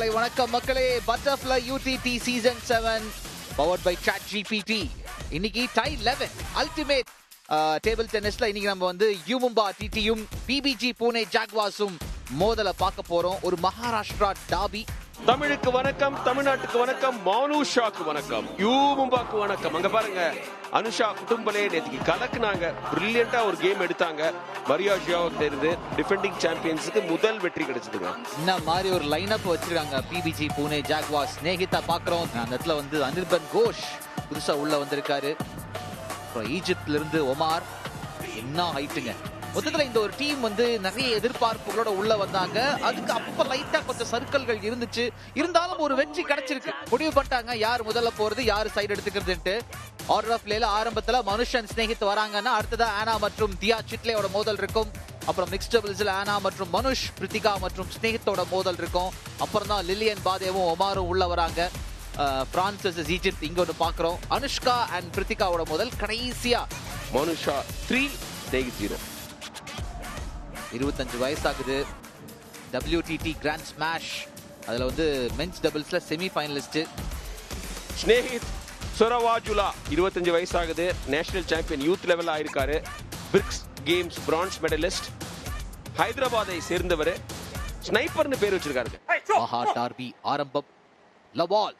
காலை வணக்கம் மக்களே. Butterfly UTT season 7 powered by ChatGPT. இன்னைக்கு டை 11 அல்டிமேட் டேபிள் டென்னிஸ்ல இன்னைக்கு நம்ம வந்து யூமும்பா டிடியும் பிபிஜி பூனே ஜாக்வாஸும் மோதலை பார்க்க போறோம். ஒரு மகாராஷ்டிரா டாபி. தமிழுக்கு வணக்கம், தமிழ்நாட்டுக்கு வணக்கம், மானுஷாக்கு வணக்கம், யூமும்பாக்கு வணக்கம். அங்க பாருங்க, அனுஷா குடும்பலே நேற்றுக்கு கலக்குனாங்க. பிரில்லியண்டா ஒரு கேம் எடுத்தாங்க. மரியாஷியாவுக்கு தெரிந்து டிஃபெண்டிங் சாம்பியன்ஸுக்கு முதல் வெற்றி கிடைச்சதுங்க. இந்த மாதிரி ஒரு லைன் அப் வச்சிருக்காங்க பிபிஜி பூனே ஜாக்வாஸ். ஸ்நேகிதா பாக்குறோம். அந்த இடத்துல வந்து அனிர்பன் கோஷ் புதுசா உள்ள வந்திருக்காரு. அப்புறம் ஈஜிப்ட்ல இருந்து ஒமார். என்ன ஹைட்டுங்க. மொத்தத்துல இந்த ஒரு டீம் வந்து நிறைய எதிர்பார்ப்புகளோட உள்ள வந்தாங்க. அதுக்கு அப்ப லைட்டா கொஞ்சம் சர்க்கிள்கள் இருந்துச்சு. இருந்தாலும் ஒரு வெற்றி கிடைச்சிருக்கு. முடிவு பண்ணிட்டாங்க யார் முதல்ல போறது, யார் சைடு எடுத்துக்கிறதுன்ட்டு. ஆர்டர் ஆஃப் பிளேல ஆரம்பத்துல மனுஷன் ஸ்நேகித் வராங்கன்னா அடுத்ததா ஆனா மற்றும் தியா சிட்லேயோட மோதல் இருக்கும். அப்புறம் மிக்ஸ்ட் டபுள்ஸ்ல ஆனா மற்றும் மனுஷ், பிரித்திகா மற்றும் ஸ்நேகித்தோட மோதல் இருக்கும். அப்புறம் தான் லில்லியன் பாதேவும் ஒமாரும் உள்ள வராங்க. பிரான்ஸ் வெர்சஸ் ஈஜிப்ட் இங்க ஒன்று பாக்குறோம். அனுஷ்கா அண்ட் பிரித்திகாவோட முதல் கடைசியா மனுஷா 3 ஸ்நேகித் 0. 25 வயசாகுது. WTT கிராண்ட் ஸ்மாஷ் அதுல வந்து மென்ஸ் டபுள்ஸ்ல செமி ஃபைனலிஸ்ட். ஸ்நேகித் சொரவாஜுலா 25 வயசாகுது. நேஷனல் சாம்பியன் யூத் லெவல்ல ஆயிருக்காரு. BRICS games bronze medalist. ஹைதராபாத்தை சேர்ந்தவர். ஸ்னைப்பர்னு பேர் வச்சிருக்காரு. மஹா டார்பி ஆரம்பம். லவால்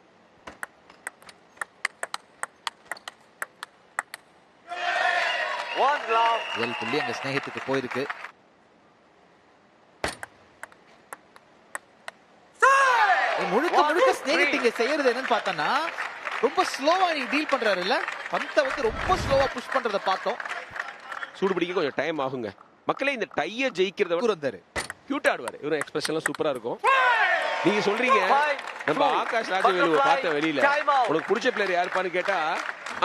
முதல் புள்ளி அங்க ஸ்நேகித்துக்கு போயிருக்கு. முழுக்க முழுக்க ஸ்நேகித் இங்க செய்யறது என்னன்னு பார்த்தோம்னா ரொம்ப ஸ்லோவா டீல் பண்றாரு. இல்ல பந்தை வந்து ரொம்ப ஸ்லோவா புஷ் பண்றத பார்த்தோம். சூடு பிடிக்க கொஞ்சம் டைம் ஆகுங்க. மக்களே, இந்த டைய ஜெயிக்கிறத வந்தாரு. கியூட் ஆடுவாரு. இவரு எக்ஸ்பிரஷன்லாம் சூப்பரா இருக்கும். நீங்க சொல்றீங்க நம்ம ஆகாஷ் ராஜவேலுவை பார்த்த வெளியில உனக்கு பிடிச்ச பிளேயர் யாருப்பான்னு கேட்டா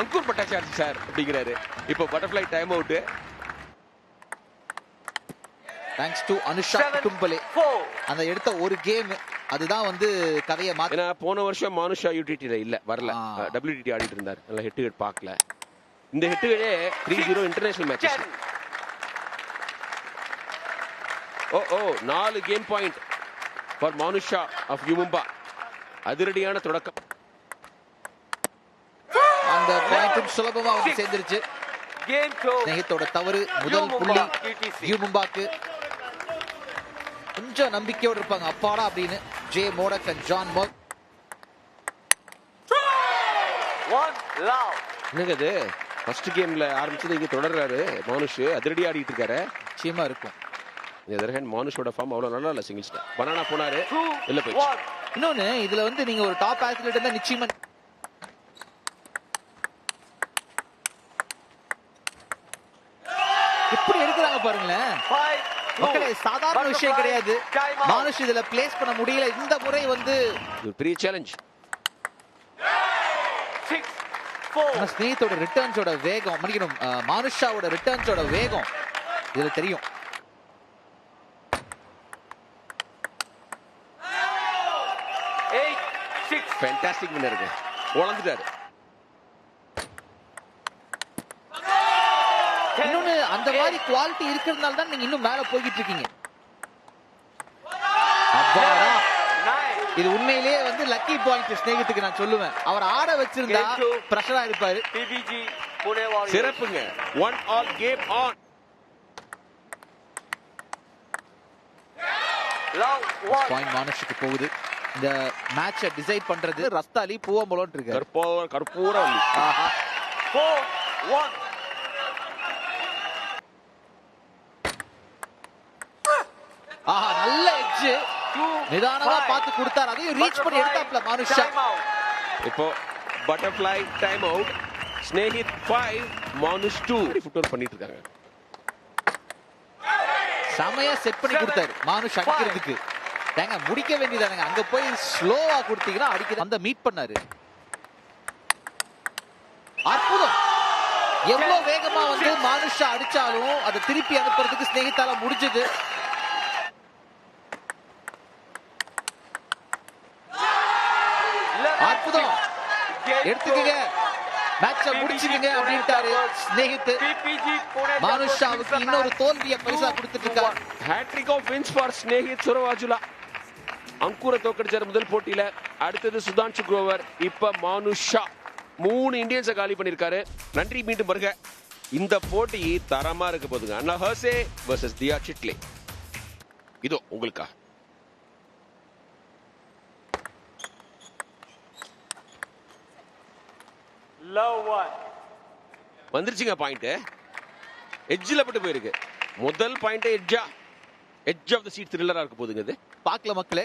அங்கூர் பட்டாச்சார்ஜி சார் அப்படிங்கிறாரு. இப்போ butterfly time out. Thanks to Anusha Kutumbale. அந்த எடுத்த ஒரு கேம் அதுதான் வந்து கதையை மாத்தி. ஏன்னா போன வருஷம் மானுஷா யூடிடில இல்ல, வரல. WTT ஆடிட்டு இருந்தார். நல்ல ஹெட் டு ஹெட் பார்க்கல. இந்த ஹெட்டுகளே 3-0 international matches. Oh 4 game point for Manusha of U Mumba. அதிரடியான தொடக்கம். அந்த பாயிண்ட்டும் சுலபமா வந்து சேர்ந்துருச்சு. ஸ்நேகித்தோட தவறு. முதல் புள்ளி யூமும்பாக்கு. கொஞ்சம் நம்பிக்கையோடு இருப்பாங்க அப்பாடா அப்படின்னு. ஜே மோடக் அண்ட் ஜான் மோக். என்னங்க இது ஃபர்ஸ்ட் கேம்ல ஆரம்பிச்சது இங்க தொடர்றாரு மானுஷ். அதிரடி ஆடிட்டு இருக்காரு. நிச்சயமா இருக்கும். மானுஷோட ஃபார்ம் அவ்வளவு நல்லா இல்ல. சிங்கிள்ஸ்ல பனானா போனாரு, இல்ல போயிடுச்சு. இன்னொன்னு இதுல வந்து நீங்க ஒரு டாப் ஆத்லெட் இருந்தா நிச்சயமா எப்படி எடுக்கிறாங்க பாருங்களேன் மக்களே. சாதாரண விஷயம் கிடையாது. மானுஷ் இதுல பிளேஸ் பண்ண முடியல. இந்த முறை வந்து ஒரு பெரிய சேலஞ்ச். ஸ்நேகித்தோட ரிட்டர்ன்ஸோட வேகம், மன்னிக்கணும், மானுஷாவோட ரிட்டர்ன்ஸோட வேகம் இதுல தெரியும். Fantastic winner. வளர்ந்துட்டாரு. இன்னொன்னு அந்த மாதிரி குவாலிட்டி இருக்கிறதுனால தான் நீங்க இன்னும் மேல போய்கிட்டு இருக்கீங்க. அப்பாடா, இது உண்மையிலேயே வந்து லக்கி பாயிண்ட் ஸ்நேகித்துக்கு நான் சொல்லுவேன். அவர் ஆட வச்சிருந்தா பிரஷரா இருப்பாரு. சிறப்புங்க. 1 all game on. பாயிண்ட் மானுஷுக்கு போகுது. இந்த மேட்சை டிசைட் பண்றது ரஸ்தாலி பூவம்பலோன் இருக்கு. கற்பூரம். ஆஹா, நல்ல எட்ஜ். நிதானமா பார்த்து கொடுத்தார். அதையும் ரீச் பண்ணி எடுத்தாப்ல மானுஷா. இப்போ butterfly time out. Snehit 5 Manush 2 footwork பண்ணிட்டு இருக்காங்க. சமயா செட் பண்ணி கொடுத்தாரு மானுஷ் அடிக்கிறதுக்கு. ஏங்க முடிக்க வேண்டியதானங்க. அங்க போய் ஸ்லோவா கொடுத்தீங்கன்னா அடிக்கிற அந்த மீட் பண்ணாரு. அற்புதம். எவ்வளவு வேகமா வந்து மானுஷா அடிச்சாலும் அதை திருப்பி அனுப்புறதுக்கு ஸ்நேகித்தால முடிஞ்சது. அற்புதம். எடுத்துக்கங்க, மேட்சை முடிச்சுக்கங்க அப்படின்ட்டாரு ஸ்நேகித். மானுஷாவுக்கு இன்னொரு தோல்வியை பரிசா கொடுத்துட்டு இருக்காரு. Hat trick of wins for Snehit Suravajjula. அங்குர தோக்கடிச்சார் முதல் போட்டியில. அடுத்தது சுதான்ஷு குரோவர், இப்ப மானு ஷா. 3 இந்தியன்ஸை காலி பண்ணிருக்காரு. நன்றி, மீண்டும் வருக. இந்த போட்டி தரமா இருக்க போதுங்க. Anna Hursey versus Diya Chitale. இதோ உங்களுக்கா வந்துருச்சுங்க பாயிண்ட். எட்ஜ்ல பட்டு போயிருக்கு. முதல் point edge of the seat த்ரில்லரா இருக்க போதுங்க. இது பார்க்கல மக்களே.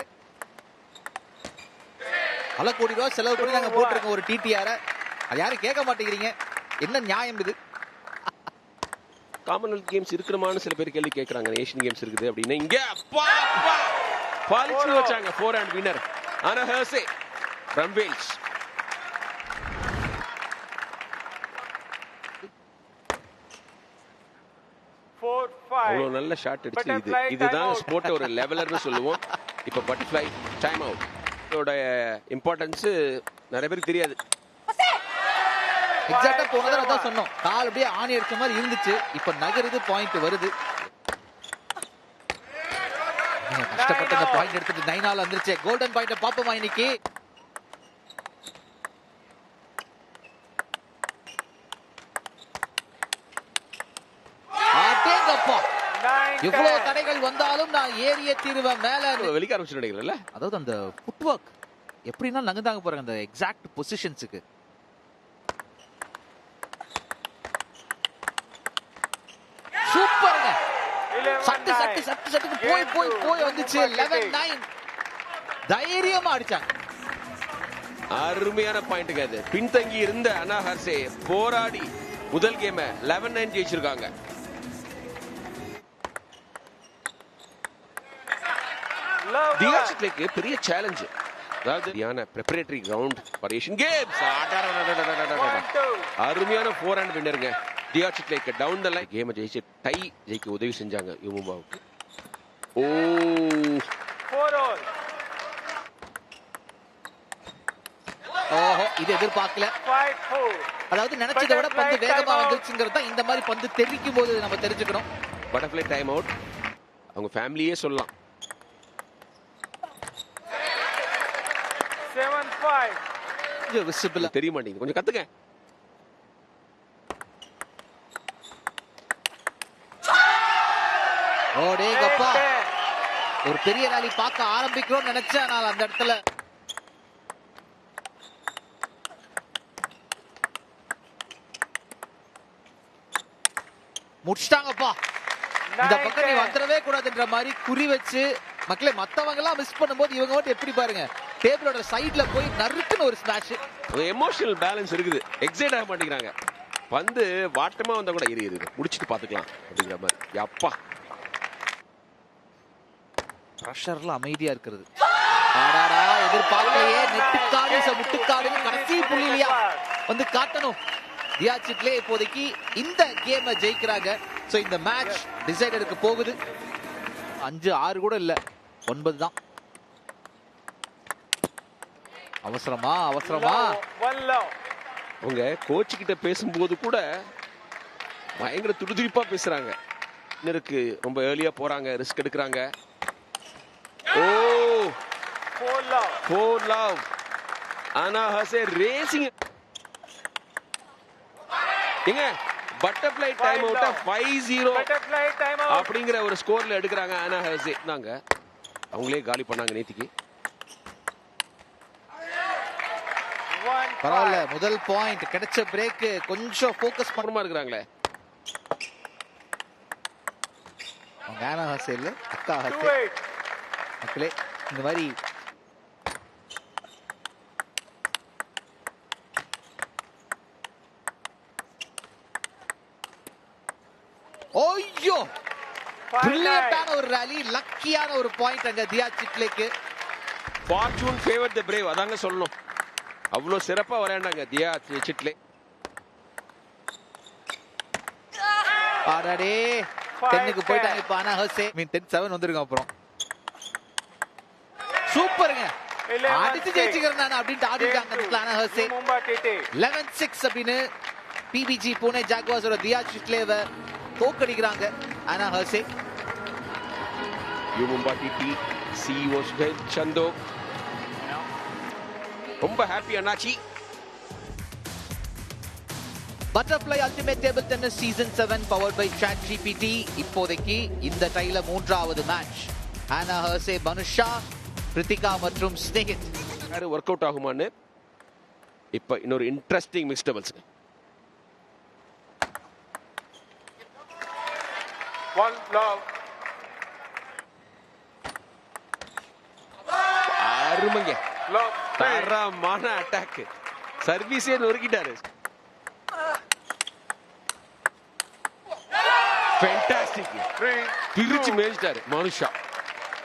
பல கோடி ரூபாய் செலவு பண்ணி நாங்க போட்டிருக்கோம் ஒரு டிடிஆர். அது யாரும் கேட்க மாட்டேங்கிறீங்க. என்ன நியாயம் இது? காமன்வெல்த் கேம்ஸ் இருக்கணுமான்னு சில பேர் கேள்வி கேட்கறாங்க. ஏஷியன் கேம்ஸ் இருக்குது அப்படின்னு. இங்க அப்பா அப்பா பாலிச்சு வச்சாங்க. 4 அண்ட் வின்னர் அனா ஹர்சே ஃப்ரம் வேல்ஸ். அவ்வளவு நல்ல ஷாட் அடிச்சு. இதுதான் ஸ்போர்ட் ஒரு லெவலர்னு சொல்லுவோம். இப்ப பட்டர்ஃப்ளை டைம் அவுட். இதோட இம்பார்ட்டன்ஸ் நிறைய பேருக்கு தெரியாது. எக்ஸாக்ட்டா போனதா அதான் சொன்னோம். கால் அப்படியே ஆணி அடிச்ச மாதிரி இருந்துச்சு. இப்ப நகருது, பாயிண்ட் வருது. கஷ்டப்பட்டு அந்த பாயிண்ட் எடுத்துட்டு 9 ஆல் வந்துருச்சு. கோல்டன் பாயிண்ட் பாப்போமா இன்னைக்கு? எவ்வளவு தடைகள் வந்தாலும் நான் ஏறிய தீர்வேன் மேல. வெளிக்க ஆரம்பிச்சு நினைக்கிறேன்ல. அதாவது அந்த ஃபுட் ஒர்க் எப்படின்னா நகர்ந்தாங்க பாருங்க அந்த எக்ஸாக்ட் பொசிஷன்ஸுக்கு. சூப்பர்ங்க. சட்டு சட்டு சட்டு சட்டுக்கு போய் போய் போய் வந்துச்சு. 11-9 தைரியமா அடிச்சாங்க. அருமையான பாயிண்ட்ங்க. அது பின்தங்கி இருந்த அனா ஹர்சே போராடி முதல் கேம் 11-9 ஜெயிச்சிருக்காங்க. தியா சிட்லேக்கு பெரிய சேலஞ்ச். அதாவது preparatory round for Asian Games. அருமையான 4 அண்ட் வின்னருங்க. தியா சிட்லேக்கு டவுன் த லைன் கேம் ஜெயிச்சு டை ஜெயிக்க உதவி செஞ்சாங்க யுமும்பாவுக்கு. ஓ 4 all. ஓஹோ, இது எதிர்பார்க்கல. அதாவது நினைச்சதை விட பந்து வேகமா வந்துருச்சுங்கிறது தான் இந்த மாதிரி பந்து தெரிவிக்கும் போது நம்ம தெரிஞ்சுக்கணும். Butterfly time out. அவங்க ஃபேமிலியே சொல்லலாம். 7-5. இது விசிபிள் தெரிய மாட்டேங்குது. கொஞ்சம் கத்துங்க. ஓடேங்கப்பா, ஒரு பெரிய ராலி பார்க்க ஆரம்பிக்கிறோம் நினைச்சேன். நான் அந்த இடத்துல முடிச்சிட்டாங்கப்பா. இந்த பக்கம் நீ வந்துடவே கூடாதுன்ற மாதிரி குறி வச்சு மக்களே மத்தவங்க எல்லாம் மிஸ் பண்ணும்போது இவங்க மட்டும் எப்படி பாருங்க டேபிளோட சைடுல போய் நறுக்குன்னு ஒரு ஸ்மாஷ். ஒரு எமோஷனல் பேலன்ஸ் இருக்குது. எக்ஸைட் ஆக மாட்டேங்கிறாங்க. பந்து வாட்டமா வந்தா கூட இரு முடிச்சிட்டு பாத்துக்கலாம் அப்படிங்கிற மாதிரி. அப்பா பிரஷர்ல அமைதியா இருக்கிறது. ஆடாடா எதிர்பார்க்கலையே. நெட்டுக்காடு முட்டுக்காடு கடைசி புள்ளியிலையா வந்து காட்டணும். தியா சிட்லே இப்போதைக்கு இந்த கேமை ஜெயிக்கிறாங்க. சோ இந்த மேட்ச் டிசைடருக்கு போகுது. 5-6 கூட இல்ல, 9 தான். அவசரமா உங்க கோச் கிட்ட பேசும்போது கூட பயங்கர துடிதுடிப்பா பேசுறாங்க. இன்னருக்கு ரொம்ப ஏர்லியா போறாங்க, ரிஸ்க் எடுக்கிறாங்க. ஓ 4 love. அனா ஹர்சே ரேசிங். எங்க பட்டர்ஃப்ளை டைம் அவுட்டா 5-0 அப்படிங்கிற ஒரு ஸ்கோர்ல எடுக்கிறாங்க அனா ஹர்சே. நாங்க அவங்களே காலி பண்ணாங்க நேத்திக்கு. பரவாயில்ல, முதல் பாயிண்ட் கிடைச்ச பிரேக் கொஞ்சம் ஃபோக்கஸ் பண்ணமா இருக்கிறாங்களே. அனா ஹர்சே இல்ல, அக்கா ஹர்சே. மக்களே இந்த மாதிரி ஓய்யோ பிரில்லியன்ட்டான ஒரு ராலி, லக்கியான ஒரு பாயிண்ட் அங்க தியா சிட்லேக்கு. ஃபார்ச்சூன் ஃபேவர் தி பிரேவ், அதாங்க சொல்லணும். அவ்வளவு சிறப்பா விளையாண்டாங்க தியா சிட்லே. ஆடாடே 10க்கு போயிட்டாங்க இப்ப அனா ஹர்சே. 10-7 வந்துருங்க. அப்புறம் சூப்பருங்க, அடிச்சு ஜெயிச்சுக்கிறேன் அப்படின்ட்டு ஆடிட்டாங்க அனா ஹர்சே. 11-6 அப்படின்னு பிபிஜி புனே ஜாக்வார்ஸோட தியா சிட்லேவை தோக்கடிக்கிறாங்க அனா ஹர்சே. யூமும்பா டிடி சிஇஓ சுஹேல் சந்தோ ரொம்ப ஹாப்பி அண்ணாச்சி. Butterfly ultimate table tennis season 7 powered by ChatGPT. இப்போதைக்கு இந்த டைல மூன்றாவது மேட்ச். ஆனா ஹர்சே, மனுஷா, பிரித்திகா மற்றும் ஸ்னேகித். ஒர்க் அவுட் ஆகுமான்னு இப்ப இன்னொரு interesting mix doubles. One love. அருமைங்க, Love. தரமான அட்டாக். சர்வீஸே நொறுக்கிட்டாரு. ஃபேண்டாஸ்டிக். பிரிச்சு மேய்ச்சிட்டாரு மனுஷா.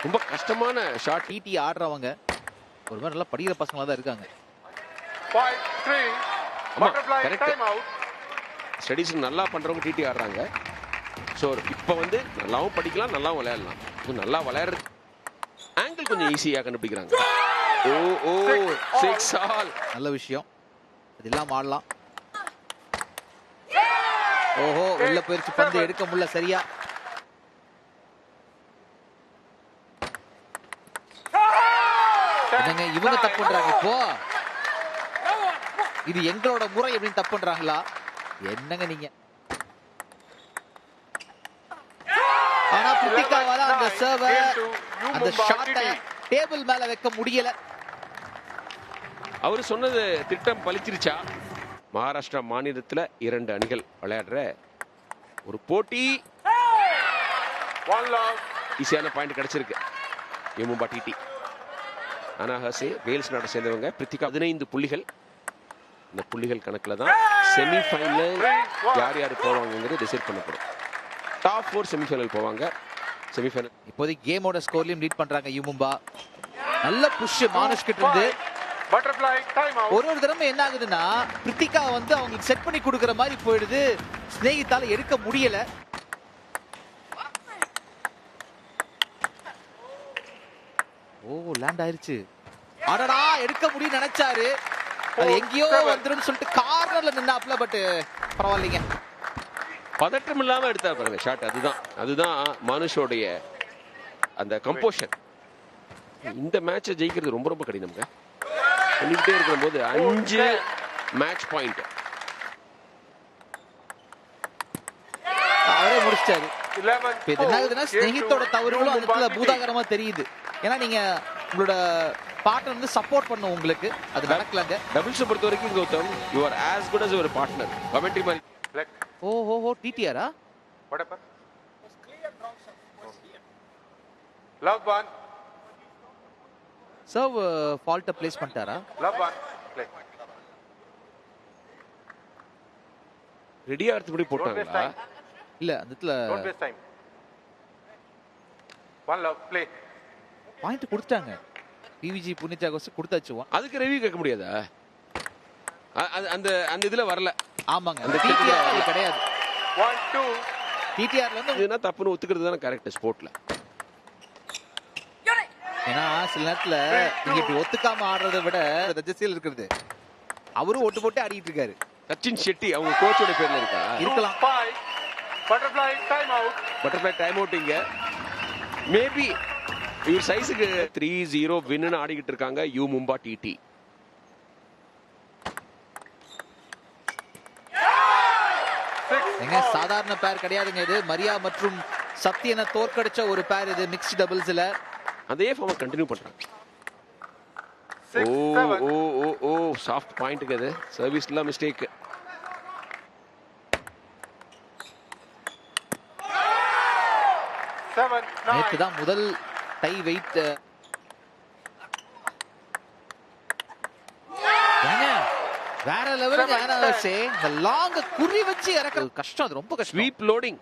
ரொம்ப கஷ்டமான ஷாட். டிடி ஆடுறவங்க ஒரு மாதிரி நல்லா படிக்கிற பசங்களா தான் இருக்காங்க. 5-3. ஆமா, Butterfly correct. time out. Studies நல்லா பண்றவங்க டிடி ஆடுறாங்க. ஸோ இப்போ வந்து நல்லாவும் படிக்கலாம், நல்லாவும் விளையாடலாம். நல்லா விளையாடுறது ஆங்கிள் கொஞ்சம் ஈஸியாக கண்டுபிடிக்கிறாங்க. ஓ 6 ஆல். நல்ல விஷயம். அதெல்லாம் ஆடலாம். ஓஹோ, வெளில போயிருச்சு பந்து, எடுக்க முடியல சரியா. என்னங்க இவங்க தப்பு பண்றாங்க இப்போ? இது எங்களோட முறை எப்படின்னு தப்பு பண்றாங்களா? என்னங்க நீங்க? ஆனா பிரித்திகாவால அந்த சர்வர் அந்த ஷாட்டை டேபிள் மேல வைக்க முடியல. அவர் சொன்னது திட்டம் பலிச்சிருச்சா? மகாராஷ்டிரா மாநிலத்தில் 2 அணிகள் விளையாடுற ஒரு போட்டி. One love. ஈஸியான பாயிண்ட் கிடைச்சிருக்கு யூமும்பா டிடி. ஆனா ஹர்சே வேல்ஸ் நாட்டை சேர்ந்தவங்க. பிரித்திகா 15 புள்ளிகள். இந்த புள்ளிகள் கணக்கில் தான் செமிஃபைனல் யார் யார் போவாங்கிறது டிசைட் பண்ணப்படும். டாப் 4 செமிஃபைனல் போவாங்க. செமிஃபைனல் இப்போதைக்கு கேமோட ஸ்கோர்லயும் லீட் பண்றாங்க யூமும்பா. நல்ல புஷ் மானுஷ் கிட்ட இருந்து. Butterfly time out. ஒரு தடவை என்ன ஆகுதுன்னா பிரித்திகா வந்து அவங்களுக்கு செட் பண்ணி கொடுக்கிற மாதிரி போயிடுது. ஸ்னேகித்தால எடுக்க முடியல. ஓ, லேண்ட் ஆயிருச்சு. அடடா, எடுக்க முடியும் நினைச்சாரு. அது எங்கேயோ வந்துரும் சொல்லிட்டு கார்னர்ல நின்னாப்ல. பட் பரவாயில்லைங்க, பதட்டம் இல்லாம எடுத்தார் பாருங்க ஷாட். அதுதான் மனுஷோடைய அந்த கம்போஷன். இந்த மேட்சை ஜெயிக்கிறது ரொம்ப ரொம்ப கடினம்ங்க. பண்ணிக்கிட்டே இருக்கிற போது 5 மேட்ச் பாயிண்ட் அவரே முடிச்சிட்டாரு. 11. இப்ப இது என்ன ஆகுதுன்னா ஸ்னேகித்தோட தவறுகளும் அந்த இடத்துல பூதாகரமா தெரியுது. ஏன்னா நீங்க உங்களோட பார்ட்னர் வந்து சப்போர்ட் பண்ணும், உங்களுக்கு அது நடக்கலங்க. டபுள்ஸ் பொறுத்த வரைக்கும் Gautam, you are as good as your partner. Commentary மாதிரி Black. ஓ டிடிஆரா? What happened? Love one. Serve ஃபால்ட்ட பிளேஸ் பண்ணிட்டாரா? Love one. Play. ரெடியா எடுத்துபடி Don't waste போட்டாங்களா? time. இல்ல அந்த இடத்துல Don't waste time. One love. Play. Point கொடுத்தாங்க. பிவிஜி புனிதா கோஸ் கொடுத்தாச்சு. அதுக்கு ரிவ்யூ கேட்க முடியாதா? அந்த அந்த இதுல வரல. ஆமாங்க, அந்த அந்த கேட்கல. டிடிஆர் கிடையாது. 1-2. டிடிஆர்ல வந்து இதுனா தப்புன்னு ஒத்துக்கிறது தானே கரெக்ட் ஸ்போர்ட்ல. ஏன்னா சில நேரத்துல நீங்க இப்படி ஒத்துக்காம ஆடுறதை விட ரஜசியில் இருக்கிறது. அவரும் ஒட்டு போட்டு ஆடிட்டு இருக்காரு. சச்சின் ஷெட்டி அவங்க கோச்சோட பேர்ல இருக்கா? இருக்கலாம். 5. Butterfly time out. Butterfly time out. இங்க மேபி இவர் சைஸுக்கு 3-0 வின்னு ஆடிக்கிட்டு இருக்காங்க யூமும்பா டிடி. எங்க சாதாரண பேர் கிடையாதுங்க இது. மரியா மற்றும் சத்யனை தோற்கடிச்ச ஒரு பேர் இது மிக்ஸ்ட் டபுள்ஸ்ல. அதே ஃபார்மை கண்டினியூ பண்றாங்க. 6-7. ஓ சாஃப்ட் பாயிண்ட்க்கு அது. சர்வீஸ்ல மிஸ்டேக். 7-9. நேத்து தான் முதல் டை வெயிட். வேற லெவலுக்கு ஆனாசே. இந்த லாங் குறி வச்சு இறக்குறது கஷ்டம், அது ரொம்ப கஷ்டம். Sweep loading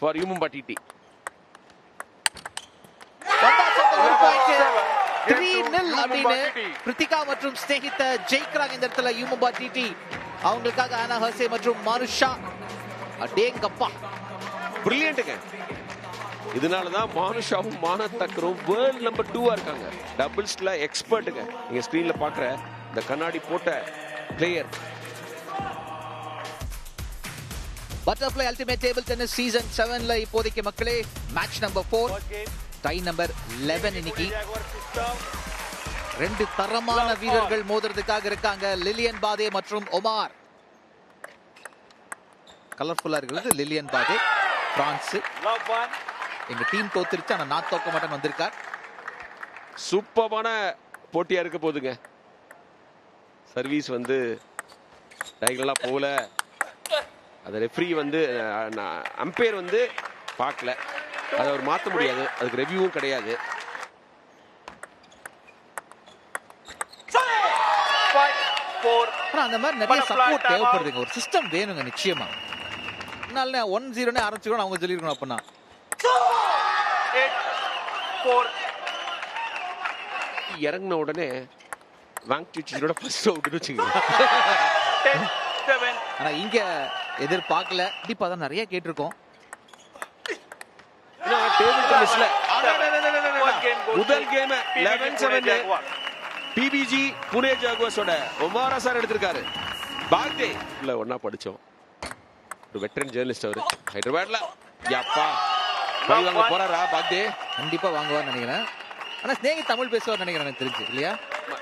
for யூமும்பா DD. 3-0 அப்படின்னு பிரித்திகா மற்றும் ஸ்னேகித்த ஜெயிக்கிறாங்க இந்த இடத்துல யூமும்பா டிடி. அவங்களுக்காக ஆனா ஹர்சே மற்றும் மானுஷா. அடேங்கப்பா, பிரில்லியன்ட்டுங்க. இதனாலதான் மானுஷாவும் மானத் தக்கரும் வேர்ல்ட் நம்பர் 2 இருக்காங்க. டபுள்ஸ்ல எக்ஸ்பர்ட்டுங்க. நீங்க ஸ்கிரீன்ல பாக்குற இந்த கண்ணாடி போட்ட player. Butterfly ultimate table tennis season 7ல இப்போதைக்கு மக்களே மேட்ச் நம்பர் 4. டை நம்பர் 11 இன்னைக்கு. ரெண்டு தரமான வீரர்கள் மோதுறதுக்காக இருக்காங்க, லிலியன் பாதே மற்றும் ஒமார். கலர்ஃபுல்லா இருக்கிறது லிலியன் பாதே, பிரான்ஸ். எங்க டீம் தோத்துருச்சு, ஆனா நான் தோக்க மாட்டேன் வந்திருக்கார். சூப்பரான போட்டியா இருக்க போகுதுங்க. சர்வீஸ் வந்து டைகலா போகல, அது ரெஃப்ரி வந்து அம்பையர் வந்து பார்க்கல, அதை அவர் மாற்ற முடியாது, அதுக்கு ரெவியூவும் கிடையாது. ஆனா அந்த மாதிரி நிறைய சப்போர்ட் தேவைப்படுதுங்க, ஒரு சிஸ்டம் வேணுங்க நிச்சயமா. அதனால 1-0 ஆரம்பிச்சுக்கணும் அவங்க சொல்லிருக்கணும். அப்படின்னா இறங்கின உடனே வாங்கிச்சோட ஃபர்ஸ்ட் அவுட்னு வச்சுக்கோங்க. ஆனா இங்க எதிர்பார்க்கல, கண்டிப்பா தான் நிறைய கேட்டிருக்கோம். டேபிள் டென்னிஸ்ல முதல் கேம் 11-7 பிபிஜி புனே ஜாகுவார்ஸோட ஒமாரா சார் எடுத்திருக்காரு. பாக்தே இல்ல ஒன்னா படிச்சோம், ஒரு வெட்டரன் ஜெர்னலிஸ்ட் அவரு, ஹைதராபாத்ல. யப்பா போய் வாங்க போறாரா பாக்தே? கண்டிப்பா வாங்குவார்னு நினைக்கிறேன். ஆனா ஸ்நேகி தமிழ் பேசுவார் நினைக்கிறேன், எனக்கு தெரிஞ்சு இல்லையா?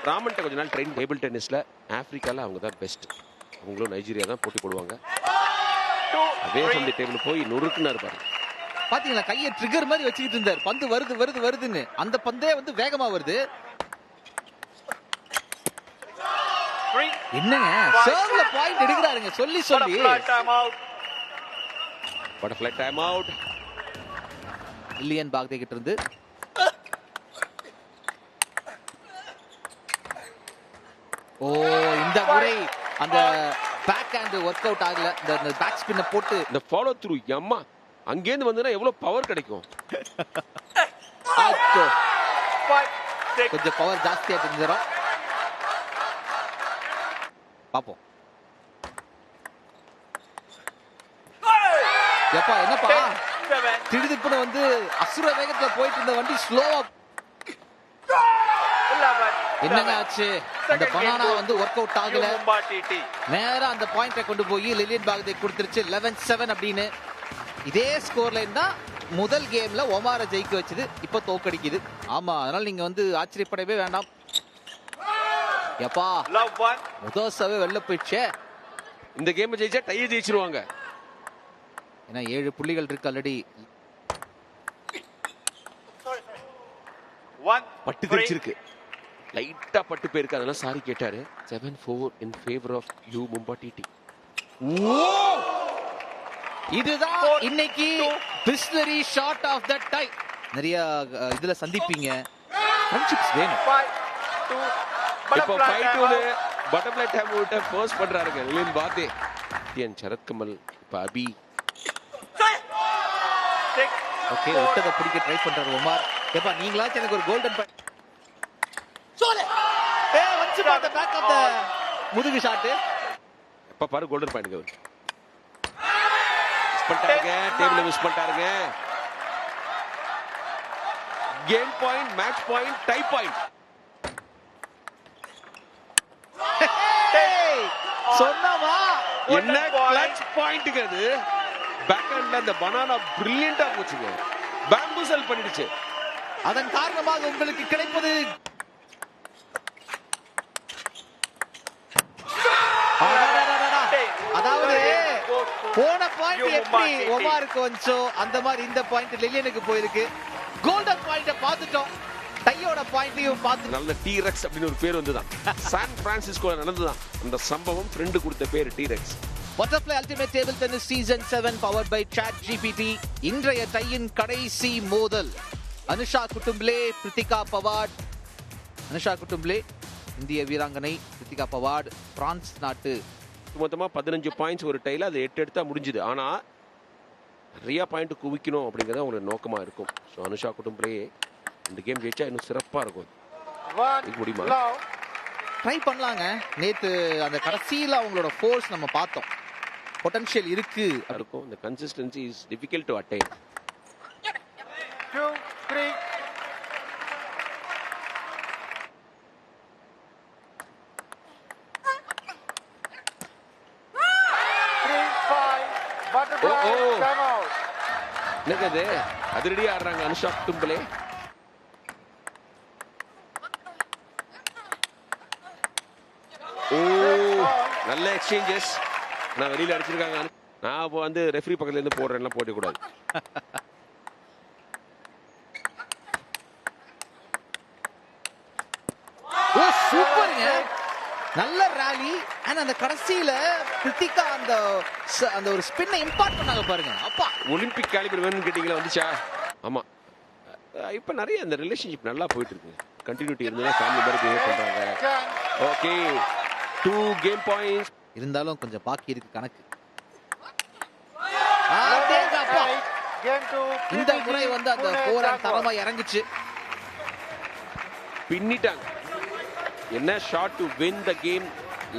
ராமன்ட்ட கொஞ்ச நாள் ட்ரெயின் டேபிள் டென்னிஸ்ல ஆப்பிரிக்கால அவங்க தான் பெஸ்ட், அவங்களும் நைஜீரியா தான் போட்டி போடுவாங்க. அதே சந்தி டேபிள் போய் நொறுக்குன்னு இருப்பாரு. பாத்தீங்களா, கையை ட்ரிகர் மாதிரி வச்சுக்கிட்டு இருந்தார், பந்து வருது வருது வருதுன்னு. அந்த பந்தே வந்து வேகமா வருது. என்னங்க சர்வ்ல பாயிண்ட் எடுக்கறாருங்க சொல்லி சொல்லி. Butterfly time out. லிலியன் பாக்தே கிட்ட இருந்து ஓ, இந்த முறை அந்த பேக் ஹேண்ட் ஒர்க் அவுட் ஆகல. இந்த பேக் ஸ்பின்ன போட்டு இந்த ஃபாலோ த்ரூ அம்மா அங்கேருந்து வந்தா எவ்வளவு பவர் கிடைக்கும். கொஞ்சம் பவர் ஜாஸ்தியா தெரிஞ்சிடும். பாப்போம். எப்பா என்னப்பா திடுதிப்புன்னு வந்து அசுர வேகத்துல போயிட்டு இருந்த வண்டி ஸ்லோவா என்னங்க ஆச்சு? அந்த பனானா வந்து ஒர்க் அவுட் ஆகல, நேரா அந்த பாயிண்ட கொண்டு போய் லிலியன் பாக்தே கொடுத்துருச்சு 11-7 அப்படின்னு. இதே ஸ்கோர் லைன் தான் முதல் கேம்ல ஒமார ஜெயிக்க வச்சது, இப்ப தோக்கடிக்குது. ஆமா, அதனால நீங்க வந்து ஆச்சரியப்படவே வேண்டாம். எப்பா முதோசாவே வெளில போயிடுச்சே. இந்த கேம் ஜெயிச்சா டைய ஜெயிச்சிருவாங்க. ஏன்னா 7 புள்ளிகள் இருக்கு ஆல்ரெடி. பட்டு தெரிச்சிருக்கு, லைட்டா பட்டு போயிருக்கு, அதெல்லாம் சாரி கேட்டாரு. 7-4 in favor of U Mumba TT. இதுதான் இன்னைக்கு Bisleri shot of the tie. நிறைய இதுல சந்திப்பீங்க, ஃப்ரெண்ட்ஷிப்ஸ் வேணும். இப்போ 5-2 பட்டர்ஃப்ளை டைம் அவுட்ட ஃபோர்ஸ் பண்றாருங்க லிலியன் பாக்தே. டிஎன் சரத்கமல் இப்ப அபி ஓகே விட்டத பிடிக்க ட்ரை பண்றாரு ஒமார். ஏப்பா நீங்களாச்சும் எனக்கு ஒரு கோல்டன் பாயிண்ட் சோலே வந்து பாத்த பேக் ஆஃப் த முதுகு ஷாட். இப்ப பாரு கோல்டன் பாயிண்ட் மிஸ் பண்ணிட்டாருங்க, டேபிள் மிஸ் பண்ணிட்டாருங்க. Game point, match point, tie point. சொன்னவா என்ன கிளட்ச் பாயிண்ட்ங்க அது. பேக் ஹேண்ட்ல அந்த பனானா பிரில்லியண்டா போச்சுங்க, பேம்பூசல் பண்ணிடுச்சு. அதன் காரணமாக உங்களுக்கு கிடைப்பது அதாவது போன பாயிண்ட் எப்படி ஒமாருக்கு வந்துச்சோ அந்த மாதிரி இந்த பாயிண்ட் லிலியனுக்கு போயிருக்கு. கோல்டன் பாயிண்ட பார்த்துட்டோம், டையோட பாயிண்டையும் பார்த்து. நல்ல டீரெக்ஸ் அப்படின்னு ஒரு பேர் வந்துதான் சான் பிரான்சிஸ்கோல நடந்துதான் அந்த சம்பவம். ஃப்ரெண்டு கொடுத்த பேர் T Rex. Butterfly ultimate table tennis season 7 powered by ChatGPT. இன்றைய டையின் கடைசி மோதல் அனுஷா குட்டும்ப்ளே, பிரித்திகா பவாட். அனுஷா குட்டும்ப்ளே இந்திய வீராங்கனை, பிரித்திகா பவாட் பிரான்ஸ் நாட்டு. மொத்தமா 15 பாயிண்ட்ஸ் ஒரு டைல, அது 8 எடுத்தா முடிஞ்சுது. ஆனா நிறைய பாயிண்ட் குவிக்கணும் அப்படிங்கறது அவங்களோட நோக்கமா இருக்கும். ஸோ அனுஷா குட்டும்ப்ளே இந்த கேம் ஜெயிச்சா இன்னும் சிறப்பா இருக்கும். முடியுமா? ட்ரை பண்ணலாங்க. நேத்து அந்த கடைசியில அவங்களோட ஃபோர்ஸ் நம்ம பார்த்தோம், பொட்டன்ஷியல் இருக்கு இருக்கும். இந்த consistency is difficult to attain. 2, 3. என்னது அதிரடியா ஆடுறாங்க அனுஷா குட்டும்ப்ளே. ஓ நல்ல எக்ஸ்சேஞ்சஸ். நான் வெளியில அடிச்சிருக்காங்க. நான் இப்போ வந்து ரெஃப்ரி பக்கத்துல இருந்து போடுறேன்லாம் போட கூடாது. ஓ சூப்பர்ங்க, நல்ல ராலி. ஆனா அந்த கடைசியில கிருத்திகா அந்த ஒரு ஸ்பின்னை இம்பாக்ட் பண்ணாங்க பாருங்க. அப்பா ஒலிம்பிக் காலிபர் வேணும்னு கேட்டீங்களா, வந்துச்சா? ஆமா, இப்ப நிறைய அந்த ரிலேஷன்ஷிப் நல்லா போயிட்டு இருக்கு. கண்டினியூட்டி இருந்தா ஃபேமிலி மாதிரி பிஹேவ் பண்றாங்க. Okay 2 game points. இருந்தாலும் கொஞ்சம் பாக்கி இருக்கு கணக்கு. Game 2. இந்த முறை வந்து அந்த போராட்டம் தரமா இறங்குச்சு. பின்னிட்டாங்க. என்ன shot to win the game.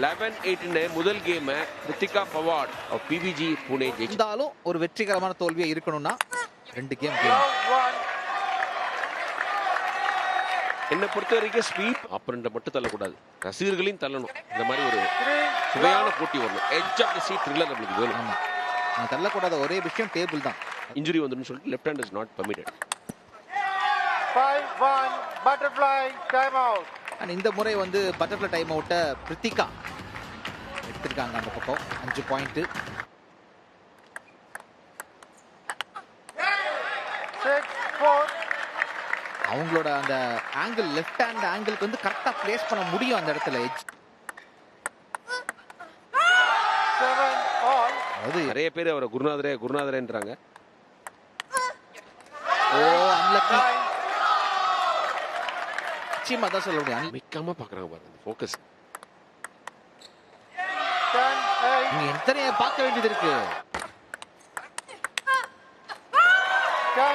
11-8 முதல் கேம் கிருத்திகா பவாட் ஆஃப் பிபிஜி புனே ஜெயிச்சு. இருந்தாலும் ஒரு வெற்றிகரமான தோல்வியா இருக்கணும்னா 2 கேம். Round 1. என்ன பொறுத்த வரைக்கும் ஸ்வீப் அப்புறம் மட்டும் தள்ளக்கூடாது, ரசிகர்களையும் தள்ளணும். இந்த மாதிரி ஒரு 3. சுவையான போட்டி வரணும். Edge of the seat thriller நம்மளுக்கு வேணும். ஆமா, நான் தள்ளக்கூடாத ஒரே விஷயம் டேபிள் தான். இன்ஜுரி வந்துன்னு சொல்லிட்டு left hand is not permitted. 5-1. Butterfly time out. And இந்த முறை வந்து பட்டர்ஃப்ளை டைம் அவுட்டை கிருத்திகா எடுத்திருக்காங்க. அந்த பக்கம் 5 பாயிண்ட். 6-4. அவங்களோட அந்த ஆங்கிள், லெஃப்ட் ஹேண்ட் ஆங்கிளுக்கு வந்து கரெக்டா பிளேஸ் பண்ண முடியும் அந்த இடத்துல. 7 all. அதாவது நிறைய பேர் அவரை குருநாதரேன்றாங்க. ஓ அன்லக்கி. 9. நிச்சயமா தான் சொல்ல முடியும். மிக்காம பாக்குறாங்க பாருங்க அந்த ஃபோக்கஸ். 10-8. நீங்க எத்தனைய பார்க்க வேண்டியது இருக்கு.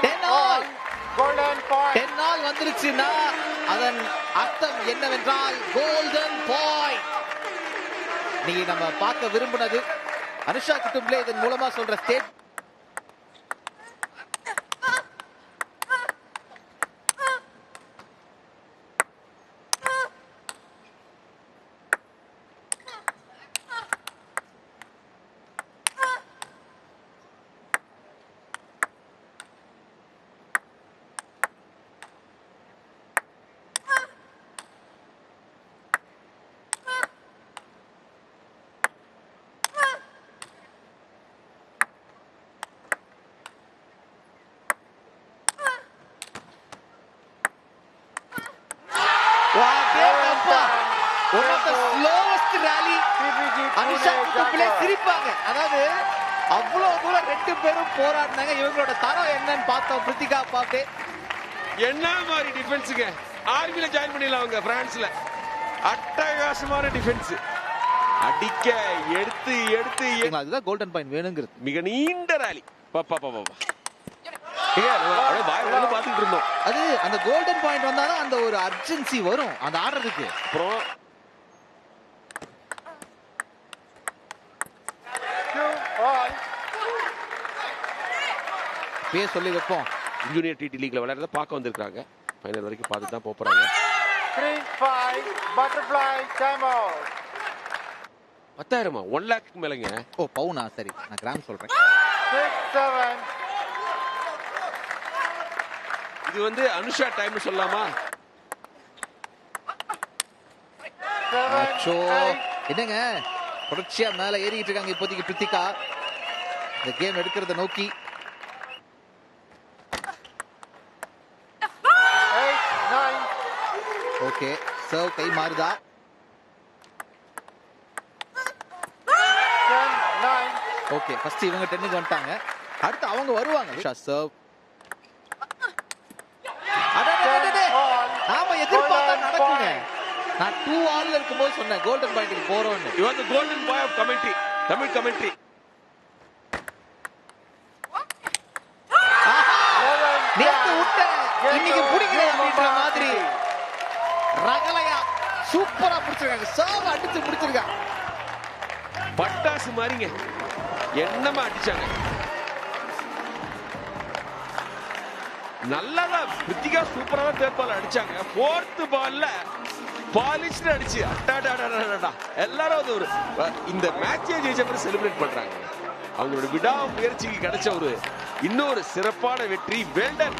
10 all. Golden point. 10 நாள் வந்துருச்சுன்னா அதன் அர்த்தம் என்னவென்றால் கோல்டன் பாயிண்ட். நீங்க நம்ம பார்க்க விரும்பினது அனுஷா குட்டும்ப்ளே இதன் மூலமா சொல்ற ஸ்டேட். சிரிப்பாங்க. அதாவது அவ்வளவு தூரம் 2 பேரும் போராடினாங்க. இவங்களோட தரம் என்னன்னு பார்த்தோம். கிருத்திகா பாப்பே என்ன மாதிரி டிஃபென்ஸுங்க. ஆர்மில ஜாயின் பண்ணிடலாம் அவங்க பிரான்ஸ்ல. அட்டகாசமான டிஃபென்ஸ். அடிக்க எடுத்து எடுத்து அதுதான் கோல்டன் பாயிண்ட் வேணுங்கிறது. மிக நீண்ட ராலி. பாப்பா பாத்துட்டு இருந்தோம். அது அந்த கோல்டன் பாயிண்ட் வந்தாலும் அந்த ஒரு அர்ஜென்சி வரும் அந்த ஆடுறதுக்கு. அப்புறம் 2 all. பேர் சொல்லி வைப்போம். ஜூனியர் டிடி லீக்ல விளையாடுறத பார்க்க வந்திருக்காங்க. ஃபைனல் வரைக்கும் பார்த்து தான் போறாங்க. 3-5. Butterfly time out. 10,000 1 lakh மேலங்க. ஓ பவுனா, சரி நான் கிராம் சொல்றேன். 6-7. இது வந்து அனுஷா டைம் சொல்லலாமா? 7-8. என்னங்க தொடர்ச்சியா மேல ஏறிட்டு இருக்காங்க இப்போதைக்கு கிருத்திகா இந்த கேம் எடுக்கிறத நோக்கி. 8-9. ஓகே சர்வ் கை மாறுதா? 10-9. ஓகே ஃபர்ஸ்ட் இவங்க 10க்கு வந்துட்டாங்க. அடுத்து அவங்க வருவாங்க. சர்வ் நாம எதிர்பார்த்தா நடக்குங்க. நான் 2 ஆல்ல இருக்கும்போது சொன்னேன் கோல்டன் பாயிண்ட்க்கு போறோம்னு. You are the golden boy of commentary. Tamil commentary. நேத்து விட்ட இன்னைக்கு பிடிக்கல அப்படின்ற மாதிரி ரகலையா சூப்பரா பிடிச்சிருக்காங்க. சர்வ் அடிச்சு பிடிச்சிருக்காங்க. பட்டாசு மாதிரிங்க. என்னமா அடிச்சாங்க. நல்லதா கிருத்திகா சூப்பரா தேர்பால் அடிச்சாங்க. 4th பால்ல பாலிஷ்டு அடிச்சு எல்லாரும் வந்து ஒரு இந்த மேட்சை ஜெயிச்ச மாதிரி செலிப்ரேட் பண்றாங்க. அவங்களோட விடா முயற்சிக்கு கிடைச்ச ஒரு இன்னொரு சிறப்பான வெற்றி. வெல்டன்